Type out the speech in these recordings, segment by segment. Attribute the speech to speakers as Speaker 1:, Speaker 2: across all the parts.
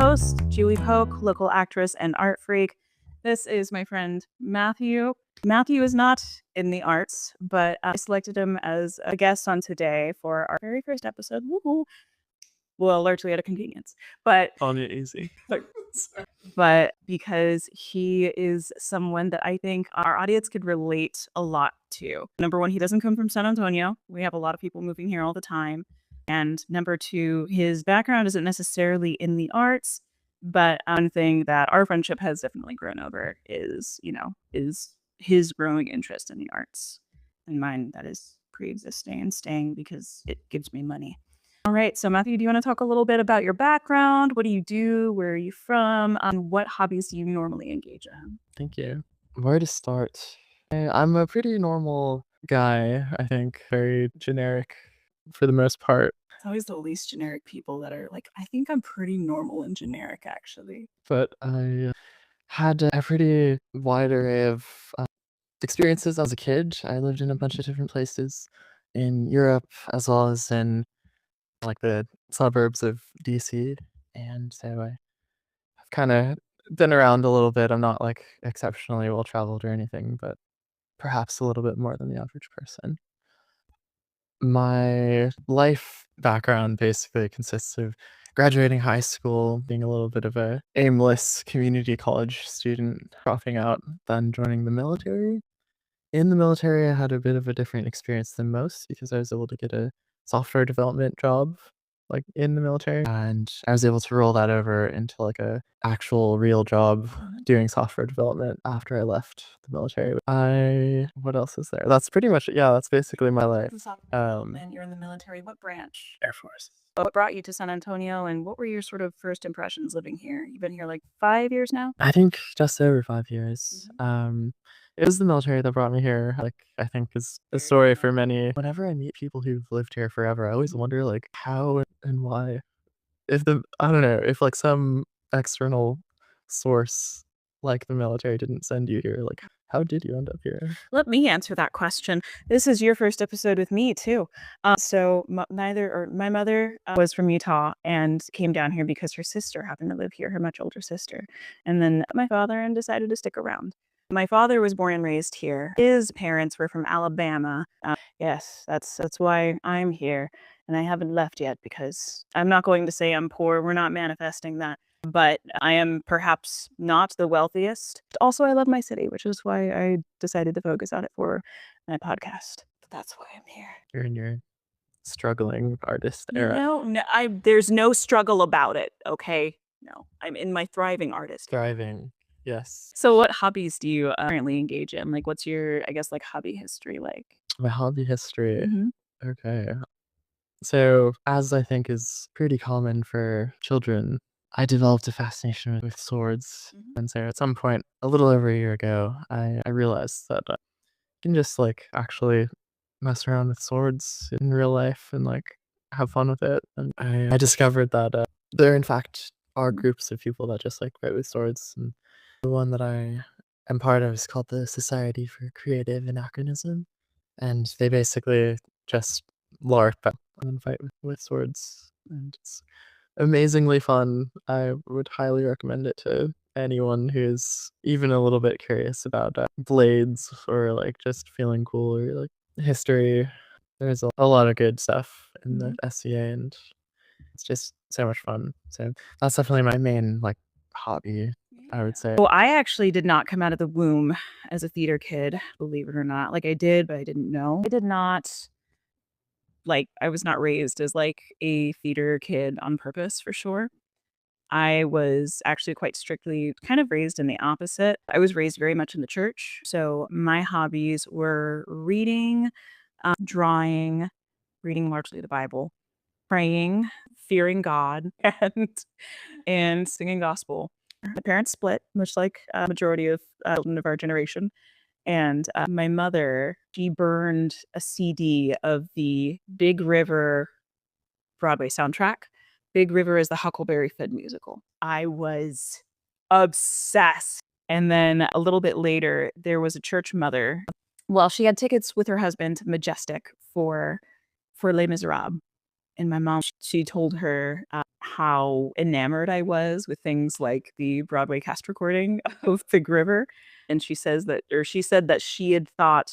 Speaker 1: host, Julie Polk, local actress and art freak. This is my friend Matthew. Matthew is not in the arts, but I selected him as a guest on today for our very first episode. Woohoo! Well, largely out of convenience, but
Speaker 2: On it easy.
Speaker 1: but because he is someone that I think our audience could relate a lot to. Number one, he doesn't come from San Antonio. We have a lot of people moving here all the time. And number two, his background isn't necessarily in the arts, but one thing that our friendship has definitely grown over is his growing interest in the arts. And mine, that is pre-existing and staying because it gives me money. All right. So Matthew, do you want to talk a little bit about your background? What do you do? Where are you from? What hobbies do you normally engage in?
Speaker 2: Thank you. Where to start? I'm a pretty normal guy, I think. Very generic for the most part.
Speaker 1: It's always the least generic people that are like, I think I'm pretty normal and generic, actually.
Speaker 2: But I had a pretty wide array of experiences as a kid. I lived in a bunch of different places in Europe as well as in like the suburbs of DC. And so I've kind of been around a little bit. I'm not like exceptionally well traveled or anything, but perhaps a little bit more than the average person. My life background basically consists of graduating high school, being a little bit of a aimless community college student, dropping out, then joining the military. In the military, I had a bit of a different experience than most because I was able to get a software development job, like, in the military, and I was able to roll that over into, like, a actual real job doing software development after I left the military. What else is there? That's pretty much yeah, that's basically my life.
Speaker 1: And you're in the military. What branch?
Speaker 2: Air Force.
Speaker 1: What brought you to San Antonio, and what were your sort of first impressions living here? You've been here like 5 years now?
Speaker 2: I think just over 5 years. It was the military that brought me here, like, I think is a story for many. Whenever I meet people who've lived here forever, I always wonder, like, how and why. If I don't know, if, like, some external source, like the military, didn't send you here, like, how did you end up here?
Speaker 1: Let me answer that question. This is your first episode with me too. My mother was from Utah and came down here because her sister happened to live here, her much older sister. And then my father decided to stick around. My father was born and raised here. His parents were from Alabama. Yes, that's why I'm here. And I haven't left yet because I'm not going to say I'm poor. We're not manifesting that. But I am perhaps not the wealthiest. Also, I love my city, which is why I decided to focus on it for my podcast. That's why I'm here.
Speaker 2: You're in your struggling artist era.
Speaker 1: There's no struggle about it, okay? No, I'm in my thriving artist.
Speaker 2: Thriving, yes.
Speaker 1: So what hobbies do you currently engage in? Like, what's your, I guess, like hobby history like?
Speaker 2: My hobby history.
Speaker 1: Mhm.
Speaker 2: Okay. So, as I think is pretty common for children, I developed a fascination with swords. And so at some point, a little over a year ago, I realized that you can just like actually mess around with swords in real life and like have fun with it. And I discovered that there, in fact, are groups of people that just like fight with swords. And the one that I am part of is called the Society for Creative Anachronism. And they basically just LARP and fight with swords. And it's amazingly fun. I would highly recommend it to anyone who's even a little bit curious about blades or like just feeling cool or like history. There's a lot of good stuff in the SCA and it's just so much fun. So that's definitely my main like hobby, I would say.
Speaker 1: Well, I actually did not come out of the womb as a theater kid, believe it or not. Like I did, but I didn't know. I was not raised as like a theater kid on purpose for sure. I was actually quite strictly kind of raised in the opposite. I was raised very much in the church. So my hobbies were reading, drawing, reading largely the Bible, praying, fearing God, and singing gospel. My parents split, much like a majority of children of our generation. And my mother, she burned a CD of the Big River Broadway soundtrack. Big River is the Huckleberry Finn musical. I was obsessed. And then a little bit later, there was a church mother. Well, she had tickets with her husband to Majestic for Les Miserables. And my mom, she told her how enamored I was with things like the Broadway cast recording of Big River. And she said that she had thought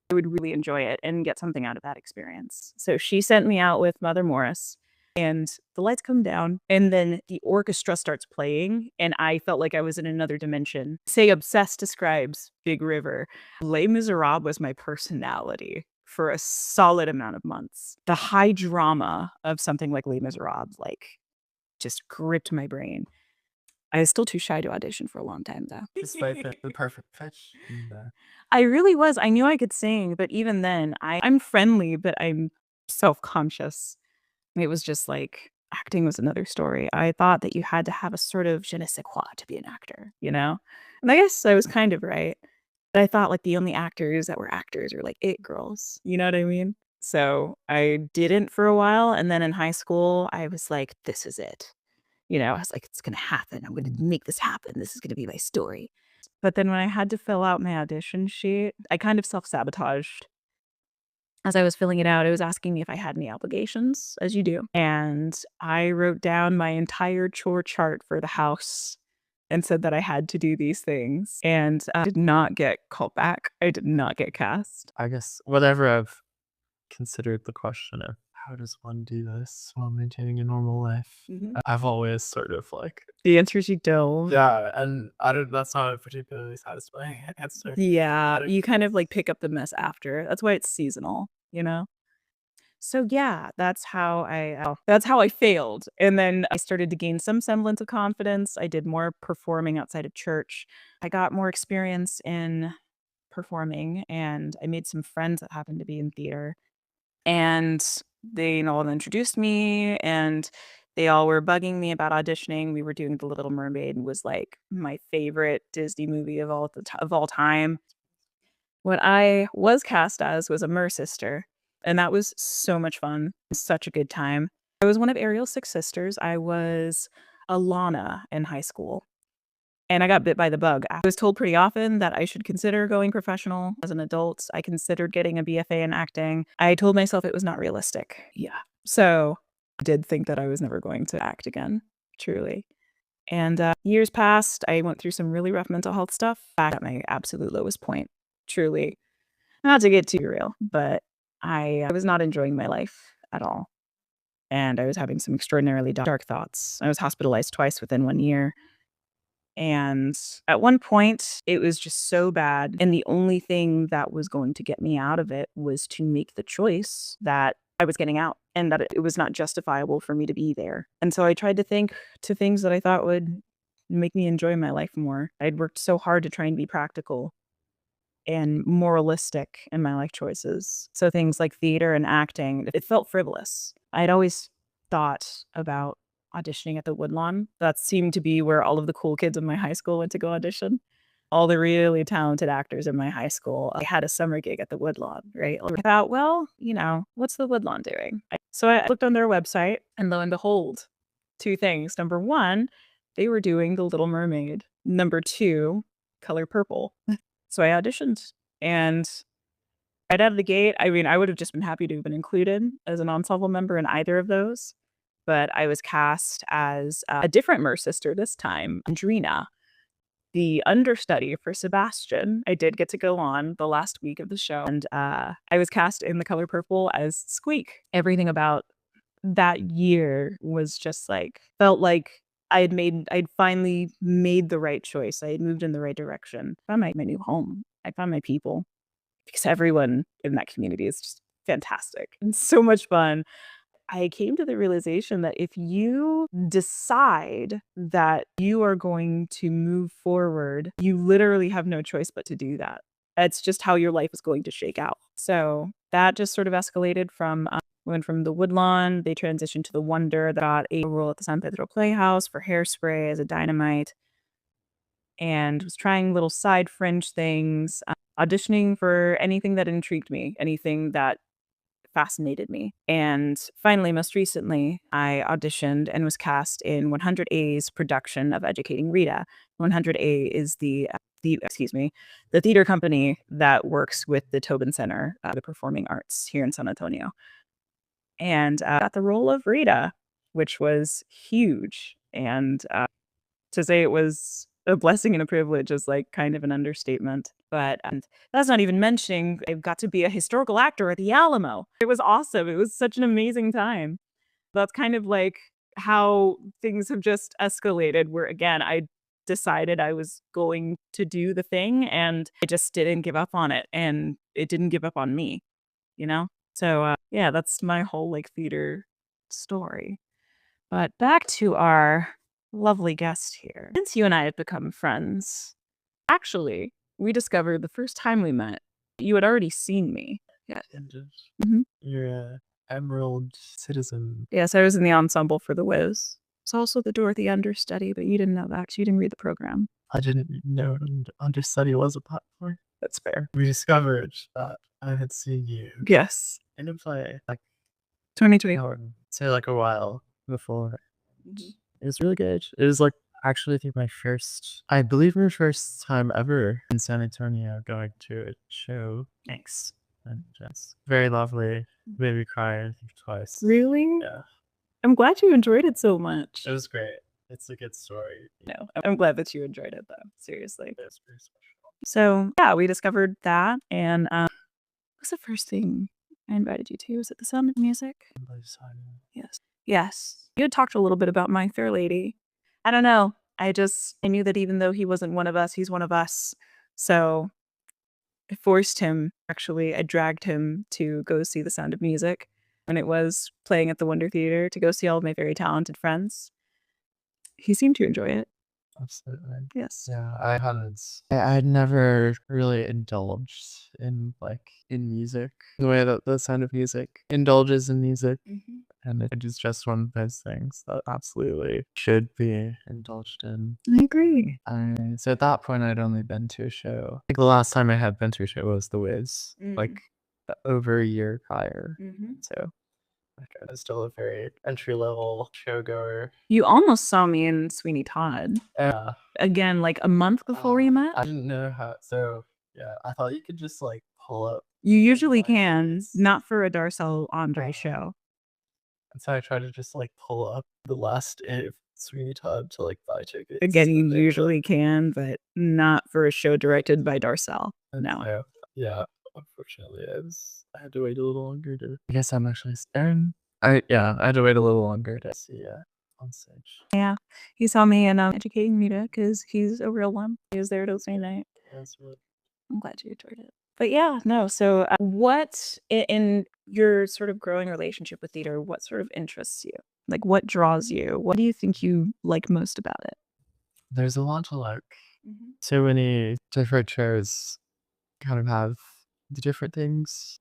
Speaker 1: I would really enjoy it and get something out of that experience. So she sent me out with Mother Morris, and the lights come down, and then the orchestra starts playing, and I felt like I was in another dimension. Say Obsessed describes Big River. Les Miserables was my personality for a solid amount of months. The high drama of something like Les Miserables, like, just gripped my brain. I was still too shy to audition for a long time, though.
Speaker 2: Despite the perfect pitch.
Speaker 1: I really was. I knew I could sing, but even then, I'm friendly, but I'm self-conscious. It was just like acting was another story. I thought that you had to have a sort of je ne sais quoi to be an actor, you know? And I guess I was kind of right. But I thought like the only actors that were actors were like it girls. You know what I mean? So I didn't for a while. And then in high school, I was like, this is it. I was like, it's going to happen. I'm going to make this happen. This is going to be my story. But then when I had to fill out my audition sheet, I kind of self-sabotaged. As I was filling it out, it was asking me if I had any obligations, as you do. And I wrote down my entire chore chart for the house and said that I had to do these things. And I did not get called back. I did not get cast.
Speaker 2: I guess whatever I've considered the question of how does one do this while maintaining a normal life, I've always sort of like,
Speaker 1: The answer is you don't.
Speaker 2: yeah, and that's not a particularly satisfying answer.
Speaker 1: Yeah, you kind of like pick up the mess after. That's why it's seasonal, you know? So yeah, that's how I failed. And then I started to gain some semblance of confidence. I did more performing outside of church. I got more experience in performing, and I made some friends that happened to be in theater. And they all introduced me, and they all were bugging me about auditioning. We were doing The Little Mermaid, was like my favorite Disney movie of all time. What I was cast as was a Mersister, and that was so much fun. Such a good time. I was one of Ariel's 6 sisters. I was Alana in high school, and I got bit by the bug. I was told pretty often that I should consider going professional as an adult. I considered getting a BFA in acting. I told myself it was not realistic. Yeah. So I did think that I was never going to act again, truly. And years passed. I went through some really rough mental health stuff. Back at my absolute lowest point, truly. Not to get too real, but I was not enjoying my life at all. And I was having some extraordinarily dark thoughts. I was hospitalized twice within 1 year. And at one point, it was just so bad. And the only thing that was going to get me out of it was to make the choice that I was getting out and that it was not justifiable for me to be there. And so I tried to think to things that I thought would make me enjoy my life more. I'd worked so hard to try and be practical and moralistic in my life choices. So things like theater and acting, it felt frivolous. I'd always thought about auditioning at the Woodlawn. That seemed to be where all of the cool kids in my high school went to go audition. All the really talented actors in my high school, I had a summer gig at the Woodlawn, right? I thought, well, what's the Woodlawn doing? So I looked on their website, and lo and behold, 2 things. Number 1, they were doing The Little Mermaid. Number 2, Color Purple. So I auditioned, and right out of the gate, I mean, I would have just been happy to have been included as an ensemble member in either of those, but I was cast as a different Mersister this time, Andrina, the understudy for Sebastian. I did get to go on the last week of the show, and I was cast in The Color Purple as Squeak. Everything about that year was just like felt like I'd finally made the right choice. I had moved in the right direction. I found my new home. I found my people, because everyone in that community is just fantastic and so much fun. I came to the realization that if you decide that you are going to move forward, you literally have no choice but to do that. It's just how your life is going to shake out. So that just sort of escalated from went from the Woodlawn, they transitioned to the Wonder, that got a role at the San Pedro Playhouse for Hairspray as a Dynamite, and was trying little side fringe things, auditioning for anything that intrigued me, anything that fascinated me. And finally, most recently, I auditioned and was cast in 100A's production of Educating Rita. 100A is the theater company that works with the Tobin Center, the Performing Arts here in San Antonio. and got the role of Rita, which was huge. And to say it was a blessing and a privilege is like kind of an understatement. But that's not even mentioning I got to be a historical actor at the Alamo. It was awesome. It was such an amazing time. That's kind of like how things have just escalated, where again, I decided I was going to do the thing and I just didn't give up on it. And it didn't give up on me, you know? So, yeah, that's my whole like theater story. But back to our lovely guest here. Since you and I had become friends, actually, we discovered the first time we met, you had already seen me. Yeah. Mhm.
Speaker 2: You're a Emerald citizen.
Speaker 1: Yes, I was in the ensemble for The Wiz. It's also the Dorothy understudy, but you didn't know that 'cause you didn't read the program.
Speaker 2: I didn't know understudy was a platform. That's fair. We discovered that I had seen you
Speaker 1: Yes.
Speaker 2: in a play, like,
Speaker 1: 2020.
Speaker 2: say, like, a while before.
Speaker 1: Mhm.
Speaker 2: It was really good. It was, like, actually, I think I believe my first time ever in San Antonio going to a show.
Speaker 1: Thanks.
Speaker 2: And just very lovely. Made me cry, I think, twice.
Speaker 1: Really?
Speaker 2: Yeah.
Speaker 1: I'm glad you enjoyed it so much.
Speaker 2: It was great. It's a good story.
Speaker 1: No, I'm glad that you enjoyed it though. Seriously.
Speaker 2: It was very special.
Speaker 1: So yeah, we discovered that, and what was the first thing I invited you to? Was it The Sound of Music? Yes. Yes. You had talked a little bit about My Fair Lady. I don't know. I knew that even though he wasn't one of us, he's one of us. So I forced him, actually, I dragged him to go see The Sound of Music when it was playing at the Wonder Theater to go see all of my very talented friends. He seemed to enjoy it.
Speaker 2: Absolutely.
Speaker 1: Yes.
Speaker 2: Yeah, I'd never really indulged in, like, in music, the way that The Sound of Music indulges in music, and it is just one of those things that absolutely should be indulged in.
Speaker 1: I agree.
Speaker 2: So at that point, I'd only been to a show. I think the last time I had been to a show was The Wiz, like, over a year prior. So, like, I was still a very entry-level showgoer.
Speaker 1: You almost saw me in Sweeney Todd.
Speaker 2: Yeah.
Speaker 1: Again, like a month before we met.
Speaker 2: I didn't know how. So yeah, I thought you could just like pull up.
Speaker 1: You usually can, not for a Darcel Andre show.
Speaker 2: And so I tried to just like pull up the last day of Sweeney Todd to like buy tickets.
Speaker 1: Again, you usually can, but not for a show directed by Darcel. No.
Speaker 2: So, yeah, unfortunately, I had to wait a little longer to. I guess I'm actually staring. I had to wait a little longer to see on stage.
Speaker 1: Yeah, he saw me in Educating Mita because he's a real one. He was there till same night.
Speaker 2: That's really.
Speaker 1: I'm glad you enjoyed it. But yeah, no. So, what in your sort of growing relationship with theater? What sort of interests you? Like, what draws you? What do you think you like most about it?
Speaker 2: There's a lot to like. So many different shows kind of have the different things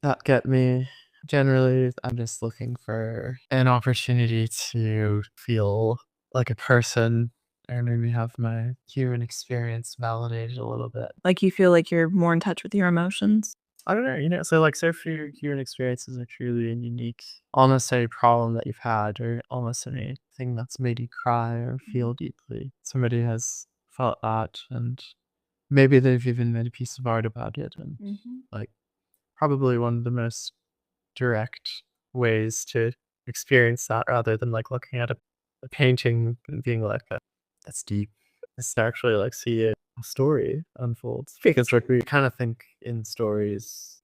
Speaker 2: that get me. Generally, I'm just looking for an opportunity to feel like a person or maybe have my human experience validated a little bit.
Speaker 1: Like, you feel like you're more in touch with your emotions?
Speaker 2: I don't know, so like, so for your human experiences are truly and unique, almost any problem that you've had or almost anything that's made you cry or feel deeply. Somebody has felt that, and maybe they've even made a piece of art about it. And like, probably one of the most direct ways to experience that rather than like looking at a painting and being like, that's deep. Is to actually like see a story unfold. Because like we kind of think in stories,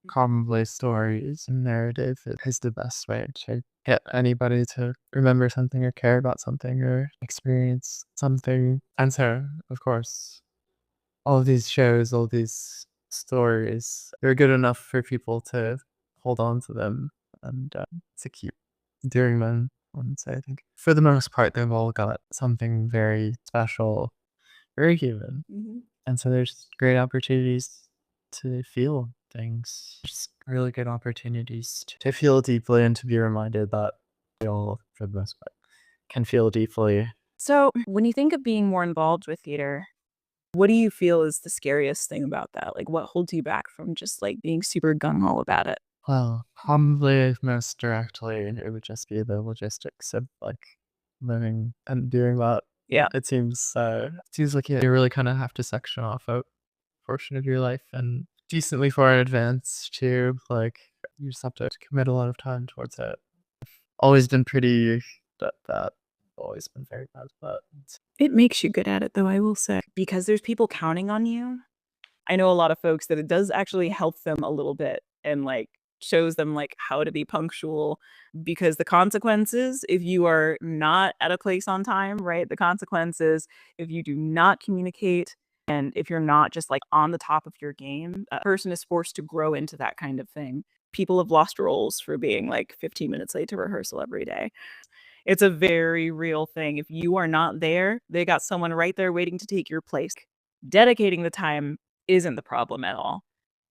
Speaker 2: commonplace stories and narrative is the best way to get anybody to remember something or care about something or experience something. And so, of course, all of these shows, all these stories, they're good enough for people to hold on to them and to keep doing them. And so I think for the most part, they've all got something very special, very human. And so there's great opportunities to feel things. Just really good opportunities to feel deeply and to be reminded that we all, for the most part, can feel deeply.
Speaker 1: So, when you think of being more involved with theater, what do you feel is the scariest thing about that? Like, what holds you back from just like being super gung ho about it?
Speaker 2: Well, probably most directly, it would just be the logistics of like living and doing that.
Speaker 1: Yeah.
Speaker 2: It seems like you really kind of have to section off a portion of your life and decently far in advance to like You just have to commit a lot of time towards it. Always been pretty that always been very bad, but
Speaker 1: It makes you good at it, though, I will say. Because there's people counting on you. I know a lot of folks that it does actually help them a little bit and, like, shows them, like, how to be punctual, because the consequences, if you are not at a place on time, right? The consequences, if you do not communicate and if you're not just, like, on the top of your game, a person is forced to grow into that kind of thing. People have lost roles for being, like, 15 minutes late to rehearsal every day. It's a very real thing. If you are not there, they got someone right there waiting to take your place. Dedicating the time isn't the problem at all.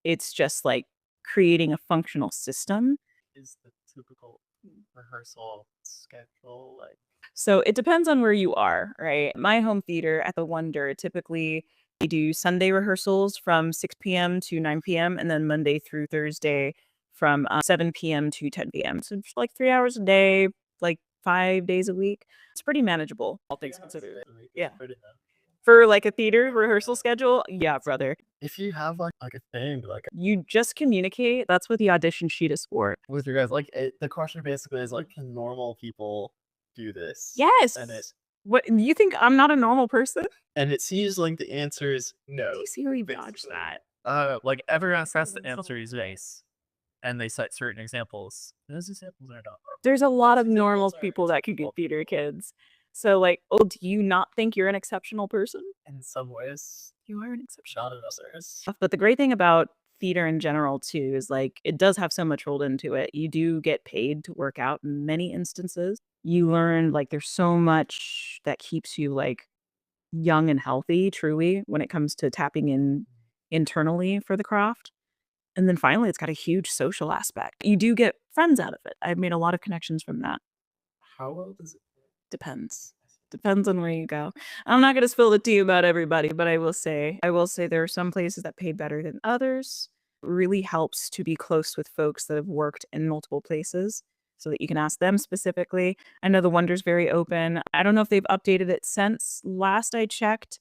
Speaker 1: It's just like creating a functional system.
Speaker 2: is the typical rehearsal schedule like
Speaker 1: So it depends on where you are, right? My home theater at the Wonder, typically they do Sunday rehearsals from 6 p.m. to 9 p.m. and then Monday through Thursday from 7 p.m. to 10 p.m. So it's like 3 hours a day, like 5 days a week. It's pretty manageable, all things considered. Yeah. For like a theater rehearsal schedule, yeah, brother.
Speaker 2: If you have like a thing like
Speaker 1: You just communicate. That's what the audition sheet is for.
Speaker 2: with your guys, like the question basically is like, can normal people do this?
Speaker 1: Yes.
Speaker 2: And it
Speaker 1: What, you think I'm not a normal person?
Speaker 2: seems like the answer is no.
Speaker 1: You see how we dodge that.
Speaker 2: Like everyone has to answer is yes, and they cite certain examples. Those examples are not.
Speaker 1: There's a lot of normal people that could get theater kids. So like, oh, do you not think you're an exceptional person?
Speaker 2: In some ways,
Speaker 1: You are an exceptional.
Speaker 2: not in others.
Speaker 1: But the great thing about theater in general too is like it does have so much rolled into it. You do get paid to work out in many instances. You learn like there's so much that keeps you like young and healthy, truly, when it comes to tapping in internally for the craft. And then finally, it's got a huge social aspect. You do get friends out of it. I've made a lot of connections from that.
Speaker 2: How well does it?
Speaker 1: Depends. Depends on where you go. I'm not gonna spill the tea about everybody, but I will say there are some places that pay better than others. Really helps to be close with folks that have worked in multiple places so that you can ask them specifically. I know the Wonder's very open. I don't know if they've updated it since last I checked.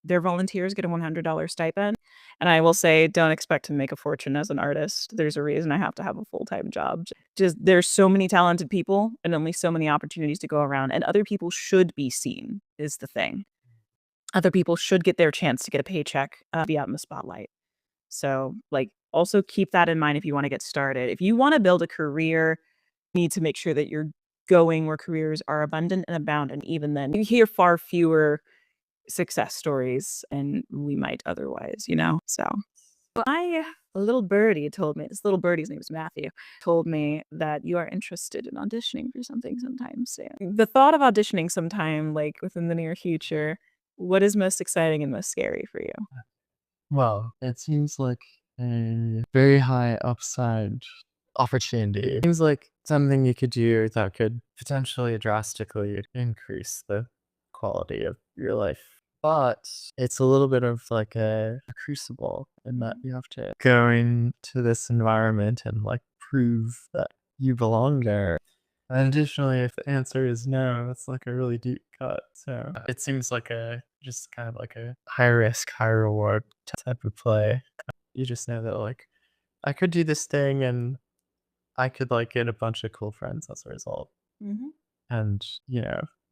Speaker 1: Their volunteers get a $100 stipend. And I will say, don't expect to make a fortune as an artist. There's a reason I have to have a full-time job. Just there's so many talented people and only so many opportunities to go around. And other people should be seen, is the thing. Other people should get their chance to get a paycheck, be out in the spotlight. So, like, also keep that in mind if you want to get started. If you want to build a career, you need to make sure that you're going where careers are abundant and abound. And even then, you hear far fewer success stories and we might otherwise, you know? So a little birdie told me, this little birdie's name is Matthew, told me that you are interested in auditioning for something sometime soon. The thought of auditioning sometime, like within the near future, what is most exciting and most scary for you?
Speaker 2: Well, it seems like a very high upside opportunity. Seems like something you could do that could potentially drastically increase the quality of your life. But it's a little bit of like a crucible in that you have to go into this environment and like prove that you belong there. And additionally, if the answer is no, it's like a really deep cut. So it seems like just kind of like a high risk, high reward type of play. You just know that like I could do this thing and I could like get a bunch of cool friends as a result.
Speaker 1: Mhm.
Speaker 2: And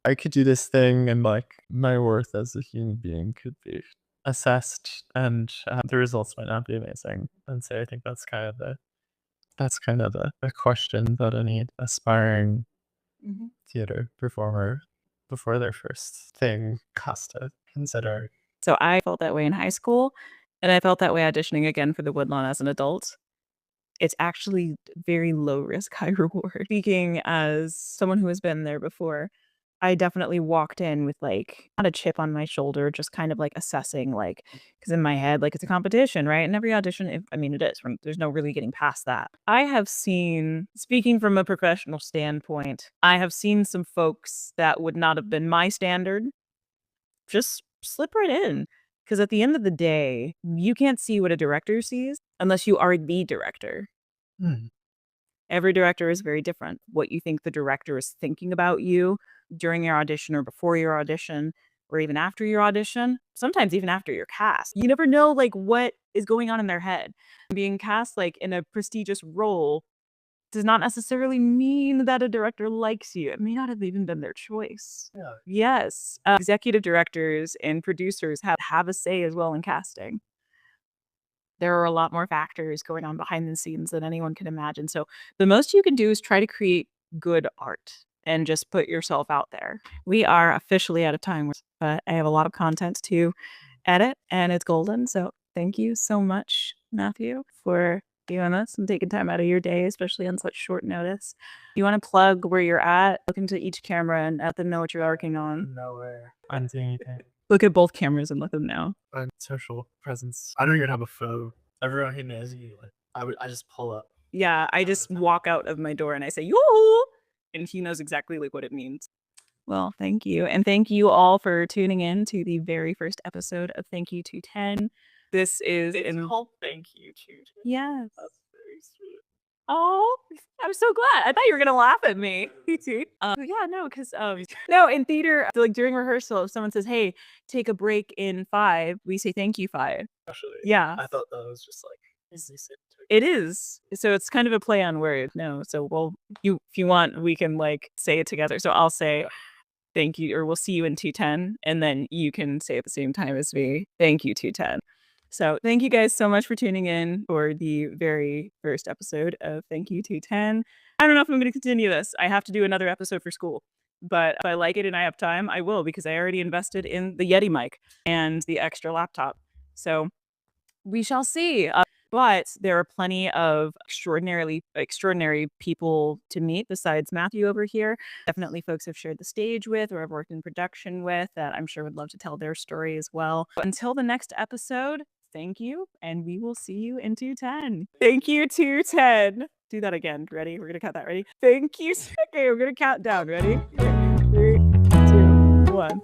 Speaker 2: I could do this thing and like my worth as a human being could be assessed and the results might not be amazing. And so I think that's kind of the question that any aspiring
Speaker 1: Mhm.
Speaker 2: theater performer before their first thing has to consider.
Speaker 1: So I felt that way in high school, and I felt that way auditioning again for the Woodlawn as an adult. It's actually very low risk, high reward. Speaking as someone who has been there before, I definitely walked in with, like, not a chip on my shoulder, just kind of, like, assessing, like, because in my head, like, it's a competition, right? And every audition, I mean, it is, there's no really getting past that. I have seen, speaking from a professional standpoint, I have seen some folks that would not have been my standard just slip right in. Because at the end of the day, you can't see what a director sees unless you are the director.
Speaker 2: Hmm.
Speaker 1: Every director is very different. What you think the director is thinking about you during your audition or before your audition or even after your audition, sometimes even after your cast. You never know like what is going on in their head. Being cast like in a prestigious role does not necessarily mean that a director likes you. It may not have even been their choice.
Speaker 2: Yeah.
Speaker 1: Yes. Executive directors and producers have a say as well in casting. There are a lot more factors going on behind the scenes than anyone can imagine. So the most you can do is try to create good art and just put yourself out there. We are officially out of time, but I have a lot of content to edit and it's golden. So thank you so much, Matthew, for doing this and taking time out of your day, especially on such short notice. You want to plug where you're at? Look into each camera and let them know what you're working on.
Speaker 2: Nowhere. I didn't see anything.
Speaker 1: Look at both cameras and let them know.
Speaker 2: On social presence. I don't even have a phone. Everyone who knows you, I just pull up.
Speaker 1: Yeah, I just walk out of my door and I say, yoo! And he knows exactly like what it means. Well, thank you. And thank you all for tuning in to the very first episode of Thank You 210. This is
Speaker 2: called Thank You 210.
Speaker 1: Yes.
Speaker 2: That's very sweet.
Speaker 1: Oh, I'm so glad. I thought you were gonna laugh at me. Yeah, no, because no, in theater, like during rehearsal, if someone says, "Hey, take a break in 5," we say "Thank you 5."
Speaker 2: Actually,
Speaker 1: Yeah,
Speaker 2: I thought that was just like easy.
Speaker 1: it is. So it's kind of a play on words. No, so if you want, we can like say it together. So I'll say thank you, or we'll see you in 210, and then you can say at the same time as me, thank you 210. So thank you guys so much for tuning in for the very first episode of Thank You 210. I don't know if I'm going to continue this. I have to do another episode for school, but if I like it and I have time, I will, because I already invested in the Yeti mic and the extra laptop. So we shall see. But there are plenty of extraordinary people to meet besides Matthew over here. Definitely folks I've shared the stage with or I've worked in production with that I'm sure would love to tell their story as well. But until the next episode, thank you, and we will see you in 210. Thank you, 210. Do that again. Ready? We're going to count that. Ready? Thank you. Okay, we're going to count down. Ready? 3, 2, 1.